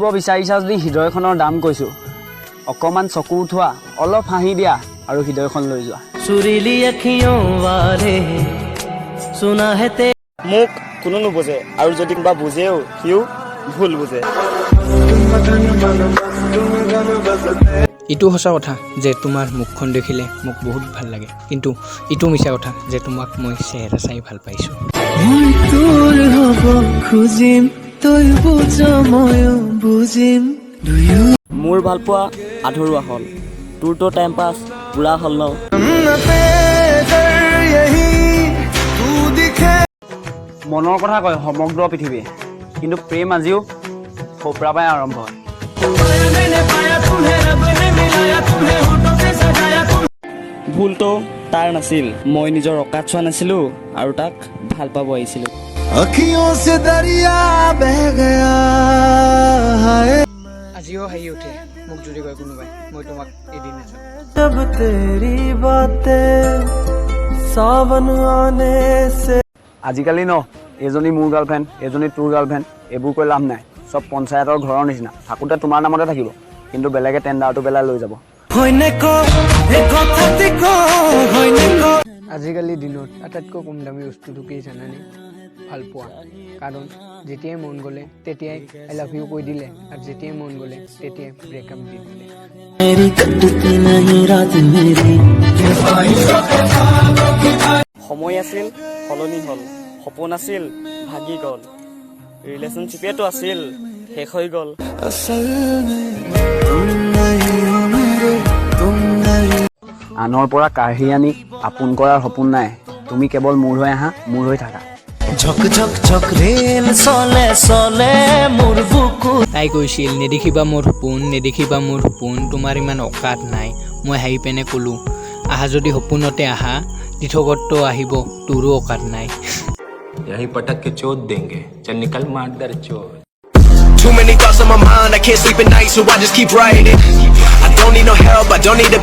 জানিব বিচাৰিছা যদি হৃদয়খনৰ দাম কৈছো অকমান চকু উঠোৱা অলপ হাঁহি দিয়া আৰু হৃদয়খন লৈ যোৱা सुरीली अखियों वाले सुना है ते মোক কোনো নুবুজে আৰু যদি কিবা বুজেও সিও ভুল বুজে ইটো সঁচা কথা যে তোমাৰ মুখখন দেখিলে মোক বহুত ভাল লাগে কিন্তু ইটো মিছা কথা যে তোমাক মই চেহেৰা চাই ভাল পাইছোঁ তোৰ হ'ব খুজিম তই বুজ ময়ো বুজিম মোৰ ভাল পোৱা আধৰুৱা হ'ল তোৰতো টাইম পাছ পুৰা হ'ল ন মনৰ কথা কয় সমগ্ৰ পৃথিৱীয়ে কিন্তু প্ৰেম আজিও খোপৰা পাই আৰম্ভ হয় ভুলটো তাৰ নাছিল মই নিজৰ অকাত চোৱা নাছিলো আৰু তাক ভাল পাব আহিছিলো আজিও হাঁহি উঠে মোক যদি কয় কোনোবাই মই তোমাক এদিন নাচাওঁ जब तेरी बातें सावन आने से আজিকালি ন এজনী মোৰ গাৰ্লফ্ৰেণ্ড এজনী তোৰ গাৰ্লফ্ৰেণ্ড এইবোৰ কৈ লাভ নাই চব পঞ্চায়তৰ ঘৰৰ নিচিনা থাকোঁতে তোমাৰ নামতে থাকিব কিন্তু বেলেগে টেণ্ডাৰটো পেলাই লৈ যাব আজিকালি দিনত আটাইতকৈ কম দামী বস্তুটো কি জানানে ভাল পোৱা কাৰণ যেতিয়াই মন গ'লে তেতিয়াই আই লাভ ইউ কৈ দিলে আৰু যেতিয়াই মন গ'লে তেতিয়াই ব্ৰেকআপ দি দিলে मेरी कटती नहीं रात मेरी সময় আছিল সলনি হ'ল সপোন আছিল ভাগি গ'ল ৰিলেশ্যনশ্বিপেতো আছিল শেষ হৈ গ'ল असल में तुम नहीं हो मेरे तुम नहीं আনৰ পৰা কাঢ়ি আনি আপোন কৰাৰ সপোন নাই তুমি কেৱল মোৰ হৈ আহা মোৰ হৈ থাকা झक झक झक रेल চলে চলে মোৰ বুকু তাই কৈছিল নেদেখিবা মোৰ সপোন তোমাৰ ইমান অকাত নাই মই হাঁহি পেনে ক'লোঁ আহা যদি সপোনতে আহা দিঠকতটো আহিব তোৰো অকাত নাই यही पटक के चोट देंगे चल निकल मार दर चोट Too many thoughts on my mind, I can't sleep at night, so I just keep writing. I don't need no help, I don't need a